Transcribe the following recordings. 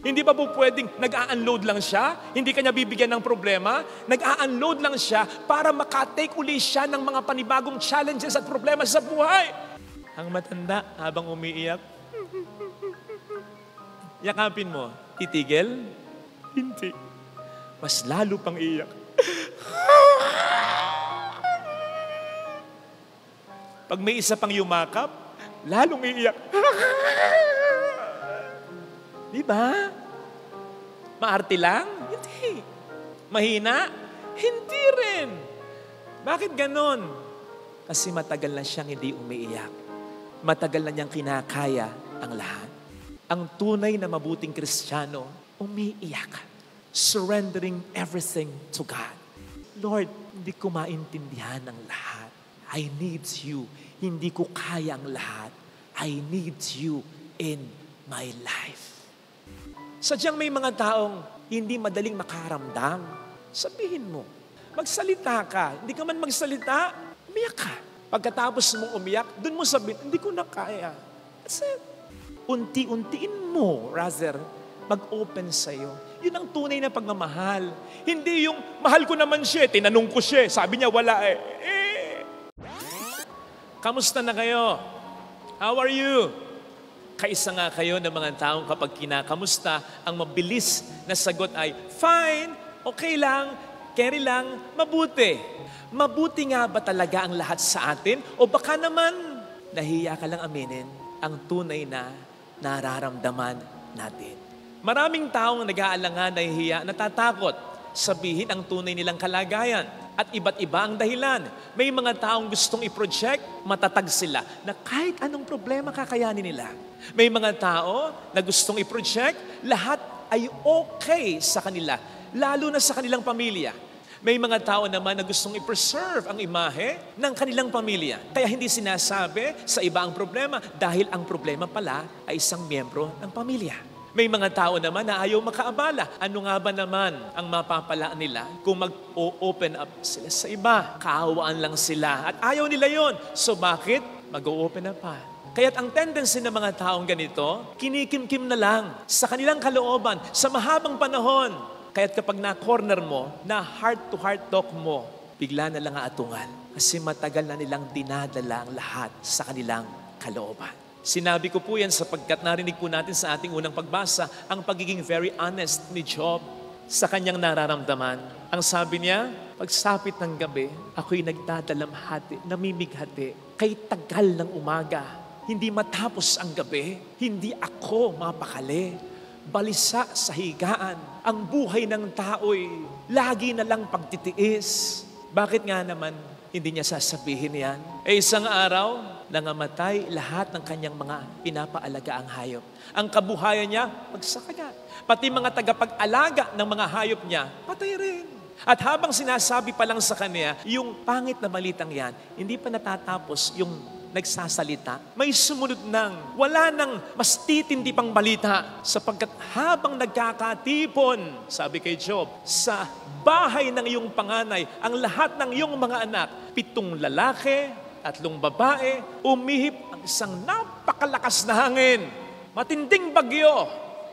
Hindi ba po pwedeng nag-a-unload lang siya? Hindi kanya bibigyan ng problema? Nag-a-unload lang siya para makatake uli siya ng mga panibagong challenges at problema sa buhay. Ang matanda habang umiiyak, yakapin mo, titigil? Hindi. Mas lalo pang iyak. Pag may isa pang yumakap, lalong iiyak. Di ba? Maarte lang? Hindi. Mahina? Hindi rin. Bakit ganon? Kasi matagal na siyang hindi umiiyak. Matagal na niyang kinakaya ang lahat. Ang tunay na mabuting Kristiyano, umiiyak. Surrendering everything to God. Lord, hindi ko maintindihan ang lahat. I need you. Hindi ko kaya ang lahat. I need you in my life. Sadyang may mga taong hindi madaling makaramdam. Sabihin mo, magsalita ka. Hindi ka man magsalita, umiyak ka. Pagkatapos mong umiyak, dun mo sabihin, hindi ko na kaya. That's it. Unti-untiin mo, rather, mag-open sa'yo. Yun ang tunay na pagmamahal. Hindi yung, mahal ko naman siya, tinanong ko siya, sabi niya wala eh. Kamusta na kayo? How are you? Kaisa nga kayo ng mga taong kapag kinakamusta, ang mabilis na sagot ay, fine, okay lang, carry lang, mabuti. Mabuti nga ba talaga ang lahat sa atin? O baka naman, nahiya ka lang aminin ang tunay na nararamdaman natin. Maraming taong nag-aalangan, nahihiya, natatakot sabihin ang tunay nilang kalagayan. At iba't iba ang dahilan. May mga taong gustong i-project, matatag sila na kahit anong problema kakayanin nila. May mga tao na gustong i-project, lahat ay okay sa kanila, lalo na sa kanilang pamilya. May mga tao naman na gustong i-preserve ang imahe ng kanilang pamilya. Kaya hindi sinasabi sa iba ang problema dahil ang problema pala ay isang miyembro ng pamilya. May mga tao naman na ayaw makaabala. Ano nga ba naman ang mapapalaan nila kung mag-open up sila sa iba? Kaawaan lang sila at ayaw nila yon. So bakit? Mag-open up pa. Kaya't ang tendency ng mga taong ganito, kinikimkim na lang sa kanilang kalooban sa mahabang panahon. Kaya't kapag na-corner mo, na heart-to-heart talk mo, bigla na lang aatungan. Kasi matagal na nilang dinadala ang lahat sa kanilang kalooban. Sinabi ko po yan sapagkat narinig po natin sa ating unang pagbasa ang pagiging very honest ni Job sa kanyang nararamdaman. Ang sabi niya, pagsapit ng gabi, ako'y nagdadalamhati, namimighati. Kay tagal ng umaga, hindi matapos ang gabi, hindi ako mapakali. Balisa sa higaan, ang buhay ng tao'y lagi na lang pagtitiis. Bakit nga naman hindi niya sasabihin yan? Isang araw, nangamatay lahat ng kanyang mga pinapaalaga ang hayop. Ang kabuhayan niya, magsakagat. Pati mga tagapag-alaga ng mga hayop niya, patay rin. At habang sinasabi pa lang sa kanya, yung pangit na balitang yan, hindi pa natatapos yung nagsasalita, may sumunod nang, wala nang mas titindi pang balita sapagkat habang nagkakatipon, sabi kay Job, sa bahay ng iyong panganay, ang lahat ng iyong mga anak, 7 lalaki, 3 babae, umihip ang isang napakalakas na hangin. Matinding bagyo.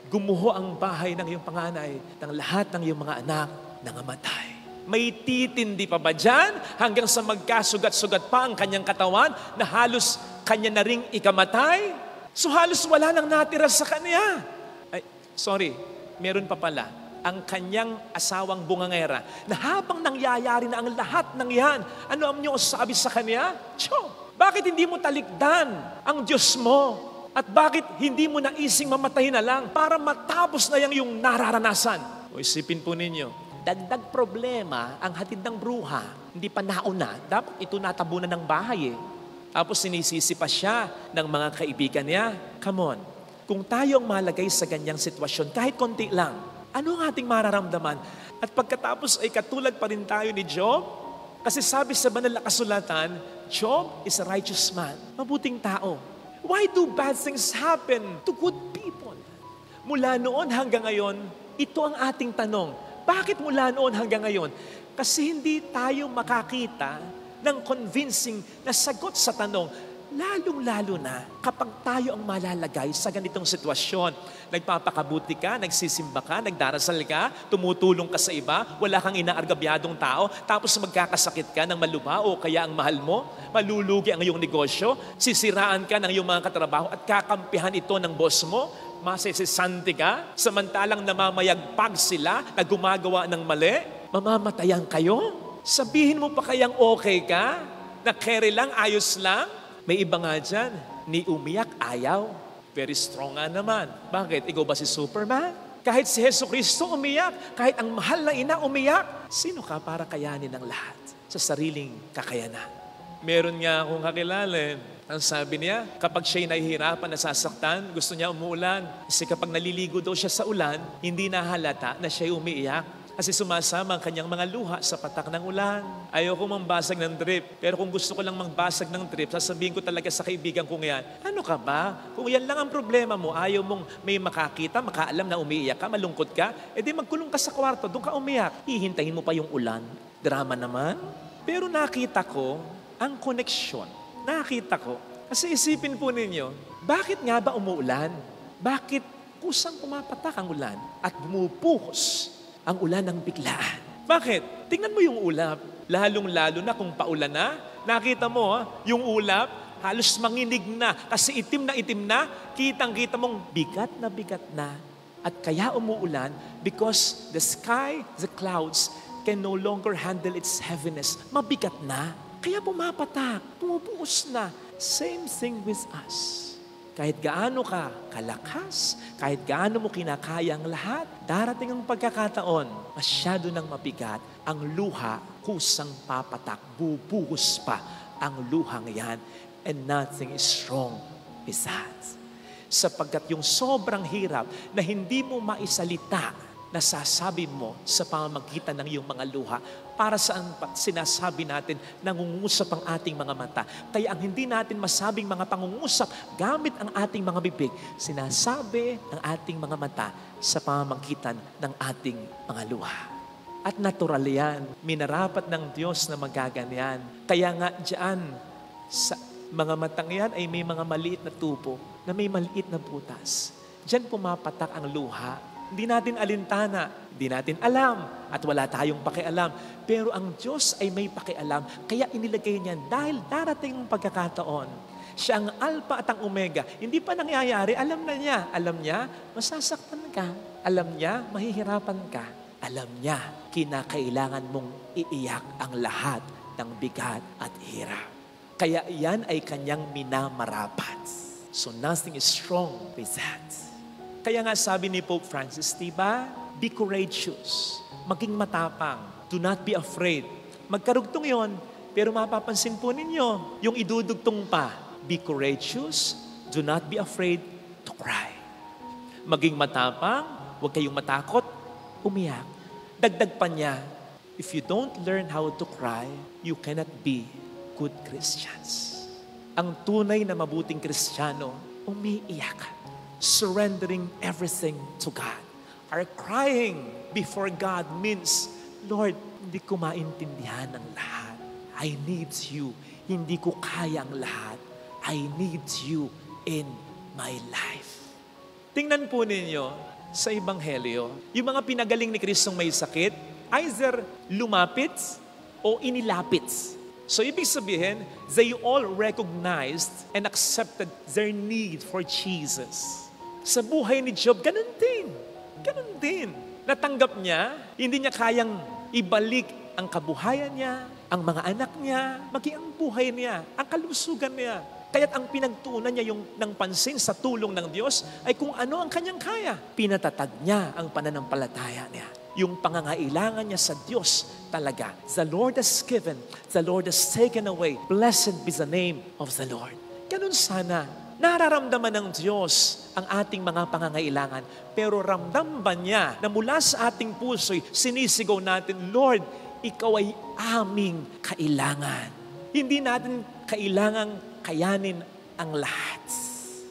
Gumuho ang bahay ng iyong panganay, ng lahat ng iyong mga anak nangamatay. May titindi pa ba dyan hanggang sa magkasugat-sugat pa ang kanyang katawan na halos kanya na ring ikamatay? So halos wala nang natira sa kanya. Ay, sorry, meron pa pala. Ang kanyang asawang bungangera na habang nangyayari na ang lahat ng yan, ano ang niyo sabi sa kanya? Job, bakit hindi mo talikdan ang Diyos mo? At bakit hindi mo naising mamatay na lang para matapos na yung nararanasan? O isipin po ninyo, dagdag problema ang hatid ng bruha. Hindi pa nauna, dapat ito natabunan ng bahay eh. Tapos sinisisi pa siya ng mga kaibigan niya. Come on, kung tayo ang malagay sa ganyang sitwasyon, kahit konti lang, ano ang ating mararamdaman? At pagkatapos ay katulad pa rin tayo ni Job? Kasi sabi sa banal na kasulatan, Job is a righteous man, mabuting tao. Why do bad things happen to good people? Mula noon hanggang ngayon, ito ang ating tanong. Bakit mula noon hanggang ngayon? Kasi hindi tayo makakita ng convincing na sagot sa tanong, lalong-lalo na kapag tayo ang malalagay sa ganitong sitwasyon. Nagpapakabuti ka, nagsisimba ka, nagdarasal ka, tumutulong ka sa iba, wala kang inaargabyadong tao, tapos magkakasakit ka ng maluba o kaya ang mahal mo, malulugi ang iyong negosyo, sisiraan ka ng iyong mga katrabaho at kakampihan ito ng boss mo, masisisanti ka, samantalang namamayagpag sila na gumagawa ng mali, mamamatayan kayo? Sabihin mo pa kayang okay ka? Na carry lang, ayos lang? May iba nga dyan, ni umiyak, ayaw. Very strong nga naman. Bakit? Ikaw ba si Superman? Kahit si Hesus Kristo umiyak, kahit ang mahal na ina umiyak, sino ka para kayanin ang lahat sa sariling kakayanan? Meron nga akong kakilala. Ang sabi niya, kapag siya'y nahihirapan, nasasaktan, gusto niya umuulan. Kasi kapag naliligo daw siya sa ulan, hindi nahalata na siya'y umiiyak. Kasi sumasama ang kanyang mga luha sa patak ng ulan. Ayoko mambasag ng drip. Pero kung gusto ko lang magbasag ng drip, sasabihin ko talaga sa kaibigan kong yan, ano ka ba? Kung yan lang ang problema mo, ayaw mong may makakita, makaalam na umiiyak ka, malungkot ka, edi magkulong ka sa kwarto, doon ka umiyak. Hihintayin mo pa yung ulan. Drama naman. Pero nakita ko ang koneksyon. Nakita ko. Kasi isipin po ninyo, bakit nga ba umuulan? Bakit kusang pumapatak ang ulan at bumupuhos ang ulan ng biglaan? Bakit? Tingnan mo yung ulap. Lalong-lalo na kung paulan na. Nakita mo, yung ulap, halos manginig na. Kasi itim na, kitang-kita mong bigat na. At kaya umuulan because the sky, the clouds, can no longer handle its heaviness. Mabigat na. Kaya pumapatak, pumupuos na. Same thing with us. Kahit gaano ka kalakas, kahit gaano mo kinakaya ang lahat, darating ang pagkakataon, masyado nang mabigat, ang luha kusang papatak, bubuhos pa ang luhang yan, and nothing is wrong with that. Sapagkat yung sobrang hirap na hindi mo maisalita, nasasabi mo sa pamamagitan ng iyong mga luha, para saan sinasabi natin nangungusap ang ating mga mata. Kaya ang hindi natin masabing mga pangungusap gamit ang ating mga bibig, sinasabi ng ating mga mata sa pamamagitan ng ating mga luha. At natural yan, minarapat ng Diyos na magaganyan. Kaya nga dyan, sa mga matang yan ay may mga maliit na tubo na may maliit na butas. Diyan pumapatak ang luha. Hindi natin alintana, hindi natin alam, at wala tayong pakialam. Pero ang Diyos ay may pakialam, kaya inilagay niyan dahil darating ang pagkakataon. Siya ang Alpha at ang Omega. Hindi pa nangyayari, alam na niya. Alam niya, masasaktan ka. Alam niya, mahihirapan ka. Alam niya, kinakailangan mong iiyak ang lahat ng bigat at hirap. Kaya yan ay kanyang minamarapat. So nothing is wrong with that. Kaya nga sabi ni Pope Francis, diba? Be courageous. Maging matapang. Do not be afraid. Magkarugtong yon, pero mapapansin po ninyo, yung idudugtong pa, be courageous, do not be afraid to cry. Maging matapang, huwag kayong matakot, umiyak. Dagdag pa niya, if you don't learn how to cry, you cannot be good Christians. Ang tunay na mabuting Kristiyano, umiiyak. Surrendering everything to God. Our crying before God means, Lord, hindi ko maintindihan ang lahat. I need you. Hindi ko kaya ang lahat. I need you in my life. Tingnan po ninyo sa Ebanghelyo, yung mga pinagaling ni Kristong may sakit, either lumapit o inilapit. So ibig sabihin, they all recognized and accepted their need for Jesus. Sa buhay ni Job, ganun din. Ganun din. Natanggap niya, hindi niya kayang ibalik ang kabuhayan niya, ang mga anak niya, maging ang buhay niya, ang kalusugan niya. Kaya't ang pinagtuunan niya yung ng pansin sa tulong ng Diyos ay kung ano ang kanyang kaya. Pinatatag niya ang pananampalataya niya. Yung pangangailangan niya sa Diyos talaga. The Lord has given, the Lord has taken away. Blessed be the name of the Lord. Ganun sana. Nararamdaman ng Diyos ang ating mga pangangailangan, pero ramdam ba niya na mula sa ating puso'y sinisigaw natin, Lord, Ikaw ay aming kailangan. Hindi natin kailangang kayanin ang lahat.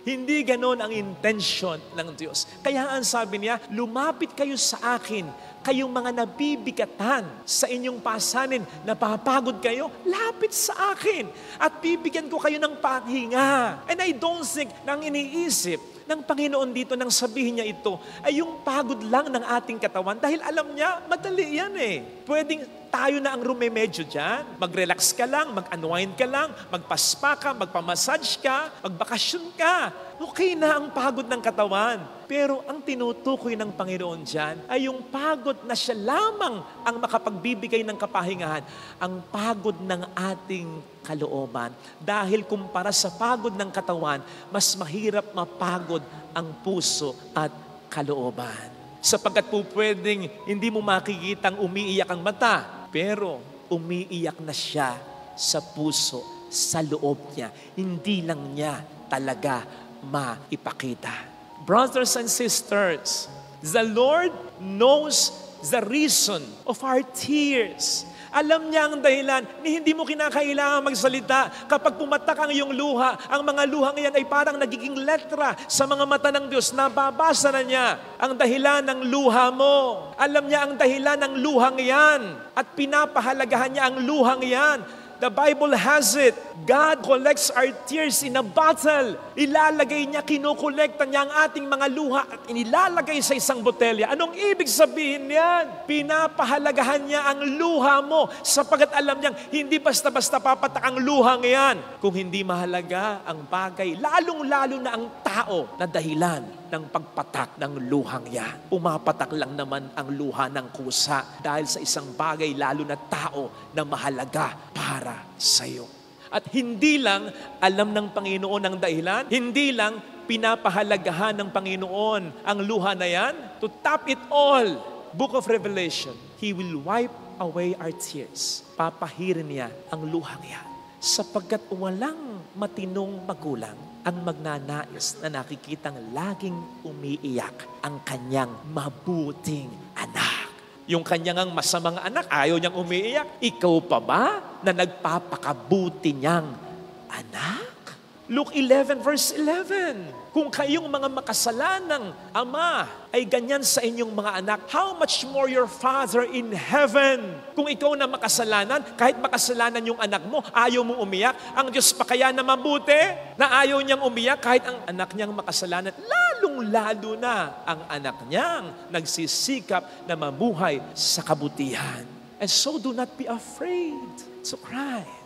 Hindi ganon ang intention ng Diyos. Kaya ang sabi niya, lumapit kayo sa akin, kayong mga nabibigatan sa inyong pasanin, napapagod kayo, lapit sa akin at bibigyan ko kayo ng pahinga. And I don't think nang iniisip ng Panginoon dito nang sabihin niya ito ay yung pagod lang ng ating katawan dahil alam niya, madali yan eh. Pwedeng tayo na ang rumemedyo dyan. Mag-relax ka lang, mag-unwind ka lang, magpaspa ka, magpamassage ka, magbakasyon ka. Okay na ang pagod ng katawan. Pero ang tinutukoy ng Panginoon dyan ay yung pagod na siya lamang ang makapagbibigay ng kapahingahan. Ang pagod ng ating kalooban. Dahil kumpara sa pagod ng katawan, mas mahirap mapagod ang puso at kalooban. Sapagkat po pwedeng hindi mo makikitang umiiyak ang mata, pero umiiyak na siya sa puso, sa loob niya. Hindi lang niya talaga maipakita. Brothers and sisters, the Lord knows the reason of our tears. Alam niya ang dahilan ni hindi mo kinakailangan magsalita. Kapag pumatak ang iyong luha, ang mga luhang iyan ay parang nagiging letra sa mga mata ng Diyos. Nababasa na niya ang dahilan ng luha mo. Alam niya ang dahilan ng luhang iyan at pinapahalagahan niya ang luhang iyan. The Bible has it. God collects our tears in a bottle. Ilalagay niya, kinukolekta niya ang ating mga luha at inilalagay sa isang botelya. Anong ibig sabihin niyan? Pinapahalagahan niya ang luha mo sapagat alam niyang hindi basta-basta papatak ang luhang iyan. Kung hindi mahalaga ang bagay, lalong-lalo na ang tao na dahilan ng pagpatak ng luhang yan. Umapatak lang naman ang luha ng kusa dahil sa isang bagay lalo na tao na mahalaga para sa iyo. At hindi lang alam ng Panginoon ang dahilan, hindi lang pinapahalagahan ng Panginoon ang luha na yan. To top it all, Book of Revelation, He will wipe away our tears. Papahirin niya ang luhang yan. Sapagkat walang matinong magulang ang magnanais na nakikitang laging umiiyak ang kanyang mabuting anak. Yung kanyang masamang anak, ayaw niyang umiiyak. Ikaw pa ba na nagpapakabuti niyang anak? Luke 11 verse 11. Kung kayong mga makasalanang ama ay ganyan sa inyong mga anak, how much more your Father in heaven? Kung ikaw na makasalanan, kahit makasalanan yung anak mo, ayaw mong umiyak, ang Diyos pa kaya na mabuti? Na ayaw niyang umiyak kahit ang anak niyang makasalanan, lalong-lalo na ang anak niyang nagsisikap na mamuhay sa kabutihan. And so do not be afraid to cry.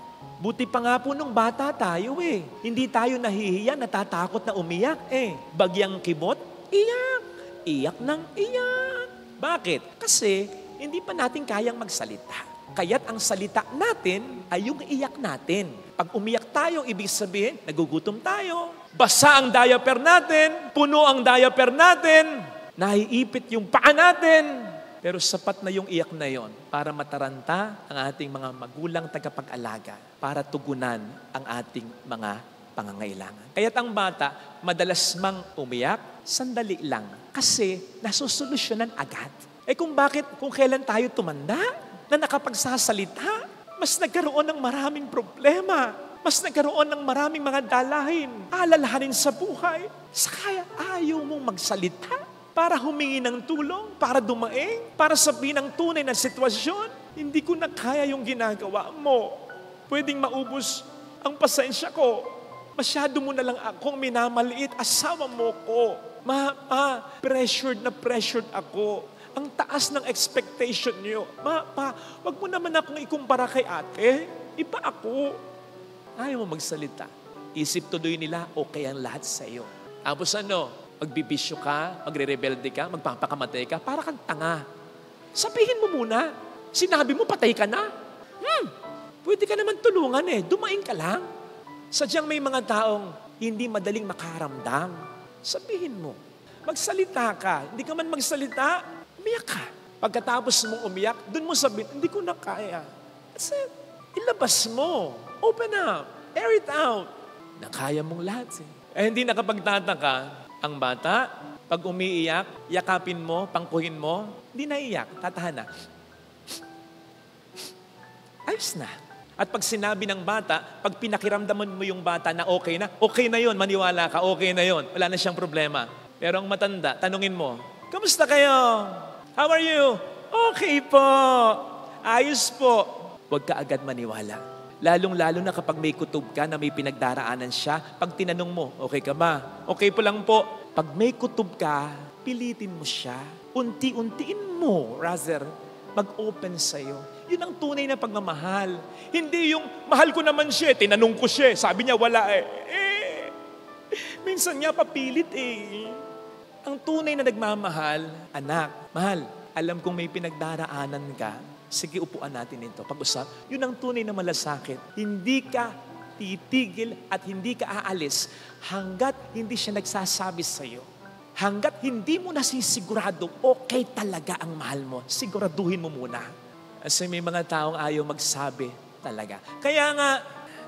Buti pa nga po nung bata tayo eh. Hindi tayo nahihiya, natatakot na umiyak eh. Bagyang kibot, iyak. Iyak ng iyak. Bakit? Kasi hindi pa natin kayang magsalita. Kaya't ang salita natin ay yung iyak natin. Pag umiyak tayo, ibig sabihin, nagugutom tayo. Basa ang diaper natin, puno ang diaper natin, naiipit yung paa natin. Pero sapat na yung iyak na yon para mataranta ang ating mga magulang tagapag-alaga, para tugunan ang ating mga pangangailangan. Kaya't ang bata, madalas mang umiyak, sandali lang, kasi nasusolusyonan agad. Kung kailan tayo tumanda, na nakapagsasalita, mas nagkaroon ng maraming problema, mas nagkaroon ng maraming mga dalahin, alalahanin sa buhay. Kaya ayaw mong magsalita, para humingi ng tulong, para dumaing, para sabihin ang tunay na sitwasyon. Hindi ko na kaya yung ginagawa mo. Pwedeng maubos ang pasensya ko. Masyado mo na lang akong minamaliit. Asawa mo ko. Pressured na pressured ako. Ang taas ng expectation niyo. Wag mo naman akong ikumpara kay ate. Iba ako. Ayaw mo magsalita. Isip tuloy nila, okay ang lahat sa iyo. Tapos magbibisyo ka, magre-rebelde ka, magpapakamatay ka, para kang tanga. Sabihin mo muna, sinabi mo patay ka na. Pwede ka naman tulungan dumaing ka lang. Sadyang may mga taong hindi madaling makaramdam. Sabihin mo, magsalita ka. Hindi ka man magsalita, umiyak ka. Pagkatapos mong umiyak, dun mo sabihin, hindi ko na kaya. Kasi ilabas mo, open up, air it out. Nakaya mong lahat hindi nakapagtataka, ang bata, pag umiiyak, yakapin mo, pangkuhin mo, hindi naiyak, tatahan na. Ayos na. At pag sinabi ng bata, pag pinakiramdaman mo yung bata na okay na yon, maniwala ka, okay na yon. Wala na siyang problema. Pero ang matanda, tanungin mo, kamusta kayo? How are you? Okay po. Ayos po. Huwag ka agad maniwala. Lalong-lalo na kapag may kutob ka na may pinagdaraanan siya, pag tinanong mo, okay ka ba? Okay po lang po. Pag may kutob ka, pilitin mo siya. Unti-untiin mo, rather, mag-open sa'yo. Yun ang tunay na pagmamahal. Hindi yung, mahal ko naman siya, tinanong ko siya, sabi niya wala minsan nga papilit Ang tunay na nagmamahal, anak, mahal, alam kong may pinagdaraanan ka, sige upuan natin ito, pag-usap. Yun ang tunay na malasakit. Hindi ka titigil at hindi ka aalis hanggat hindi siya nagsasabi sa'yo. Hanggat hindi mo nasisigurado, okay talaga ang mahal mo, siguraduhin mo muna. Kasi may mga taong ayaw magsabi talaga. Kaya nga,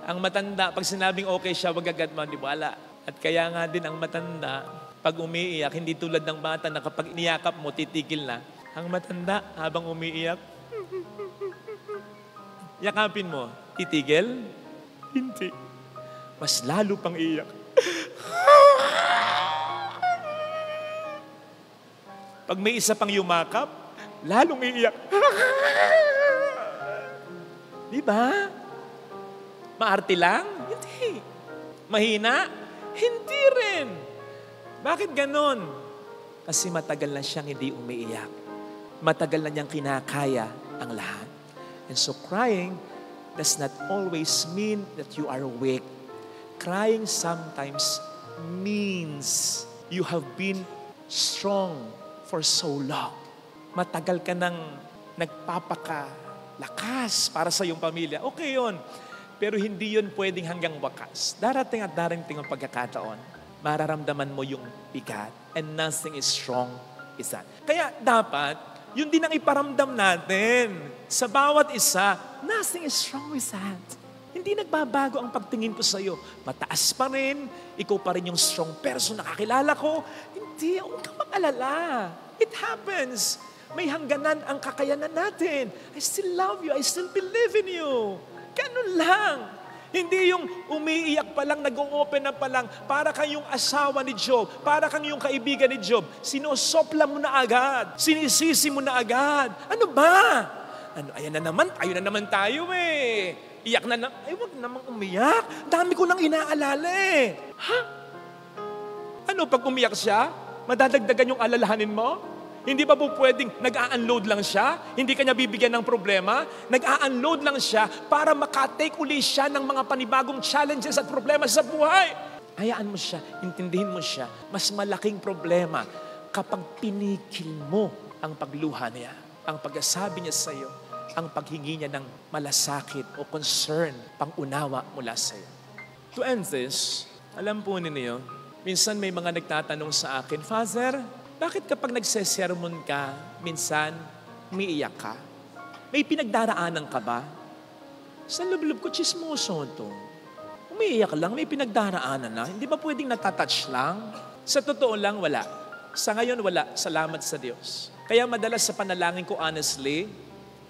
ang matanda, pag sinabing okay siya, wag agad maniwala. At kaya nga din ang matanda, pag umiiyak, hindi tulad ng bata na kapag iniyakap mo, titigil na. Ang matanda, habang umiiyak, yakapin mo, titigil? Hindi. Mas lalo pang iyak. Pag may isa pang yumakap, lalong iiyak. Di ba? Maarte lang? Hindi. Mahina? Hindi rin. Bakit ganon? Kasi matagal na siyang hindi umiiyak. Matagal na niyang kinakaya ang lahat. And so crying does not always mean that you are weak. Crying sometimes means you have been strong for so long. Matagal ka nang nagpapakalakas para sa iyong pamilya. Okay yun. Pero hindi yun pwedeng hanggang wakas. Darating at darating ang pagkakataon. Mararamdaman mo yung bigat. And nothing is strong is that. Kaya dapat, yun din ang iparamdam natin. Sa bawat isa, nothing is strong with that. Hindi nagbabago ang pagtingin ko sa iyo. Mataas pa rin. Ikaw pa rin yung strong person na kakilala ko. Hindi, huwag kang mag-alala. It happens. May hangganan ang kakayanan natin. I still love you. I still believe in you. Ganun lang. Hindi yung umiiyak pa lang, nag-o-open na pa lang, para kang yung asawa ni Job, para kang yung kaibigan ni Job. Sinosopla mo na agad. Sinisisi mo na agad. Ano ba? Ayan na naman tayo Iyak na ay wag namang umiyak. Dami ko nang inaalala Ha? Ano pag umiyak siya? Madadagdagan yung alalahanin mo? Hindi ba po pwedeng nag-a-unload lang siya? Hindi ka niya bibigyan ng problema? Nag-a-unload lang siya para makatake uli siya ng mga panibagong challenges at problema sa buhay. Hayaan mo siya, intindihin mo siya. Mas malaking problema kapag pinigil mo ang pagluha niya, ang pagsasabi niya sa iyo, ang paghingi niya ng malasakit o concern, pang-unawa mula sa iyo. To end this, alam po ninyo, minsan may mga nagtatanong sa akin, Father, bakit kapag nagsesermon ka, minsan umiiyak ka? May pinagdaraanan ka ba? Sa loob-loob ko, chismoso to. Umiiyak lang, may pinagdaraanan na. Hindi ba pwedeng natatouch lang? Sa totoo lang, wala. Sa ngayon, wala. Salamat sa Diyos. Kaya madalas sa panalangin ko, honestly,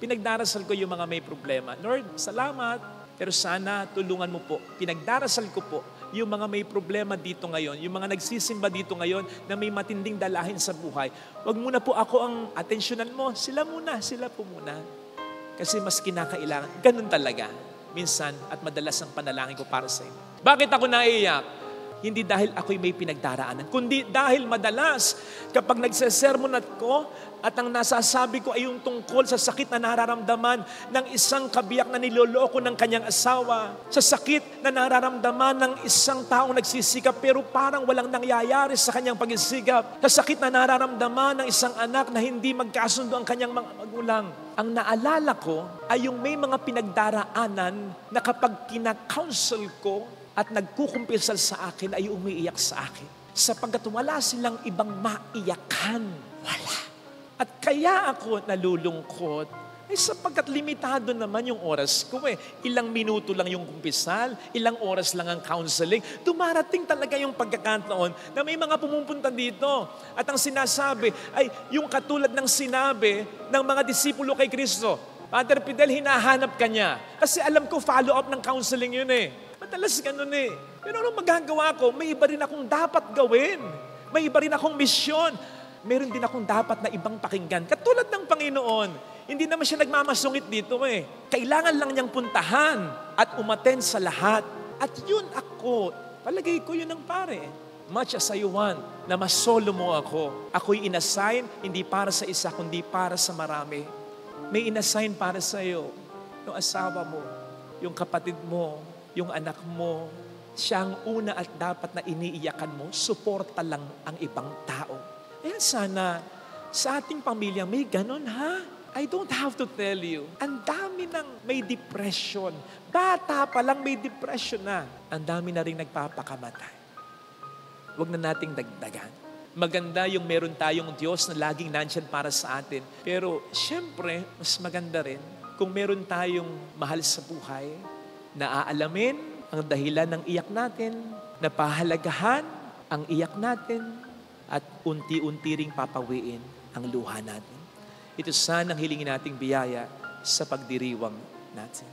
pinagdarasal ko yung mga may problema. Lord, salamat. Pero sana tulungan mo po. Pinagdarasal ko po yung mga may problema dito ngayon, yung mga nagsisimba dito ngayon na may matinding dalahin sa buhay. Wag muna po ako ang atensyonan mo. Sila po muna. Kasi mas kinakailangan. Ganun talaga. Minsan at madalas ang panalangin ko para sa inyo. Bakit ako naiiyak? Hindi dahil ako'y may pinagdaraanan, kundi dahil madalas kapag nagsesermon ko at ang nasasabi ko ay yung tungkol sa sakit na nararamdaman ng isang kabiyak na niloloko ng kanyang asawa, sa sakit na nararamdaman ng isang taong nagsisikap pero parang walang nangyayari sa kanyang pagsisikap, sa sakit na nararamdaman ng isang anak na hindi magkasundo ang kanyang mga magulang. Ang naalala ko ay yung may mga pinagdaraanan na kapag kina-counsel ko at nagkukumpisal sa akin ay umiiyak sa akin. Sapagkat wala silang ibang maiyakan. Wala. At kaya ako nalulungkot ay sapagkat limitado naman yung oras ko Ilang minuto lang yung kumpisal, ilang oras lang ang counseling. Dumarating talaga yung pagkakataon na may mga pumupunta dito. At ang sinasabi ay yung katulad ng sinabi ng mga disipulo kay Kristo. Father Fidel, hinahanap ka niya. Kasi alam ko, follow-up ng counseling yun eh. Madalas ganun eh. Pero anong magagawa ko? May iba rin akong dapat gawin. May iba rin akong misyon. Meron din akong dapat na ibang pakinggan. Katulad ng Panginoon, hindi naman siya nagmamasungit dito eh. Kailangan lang niyang puntahan at umattend sa lahat. At yun ako, palagay ko yun ang pare. Much as I want na masolo mo ako, ako'y inassign hindi para sa isa, kundi para sa marami. May inassign para sa iyo, yung asawa mo, yung kapatid mo, yung anak mo. Siya ang una at dapat na iniiyakan mo, suporta lang ang ibang tao. Kaya sana sa ating pamilya may ganon ha. I don't have to tell you. Ang dami nang may depression. Bata pa lang may depression na. Ang dami na rin nagpapakamatay. Huwag na nating dagdagan. Maganda yung meron tayong Diyos na laging nandyan para sa atin. Pero siyempre, mas maganda rin kung meron tayong mahal sa buhay na aalamin ang dahilan ng iyak natin, na pahalagahan ang iyak natin, at unti-unti ring papawiin ang luha natin. Ito sana ang hilingin nating biyaya sa pagdiriwang natin.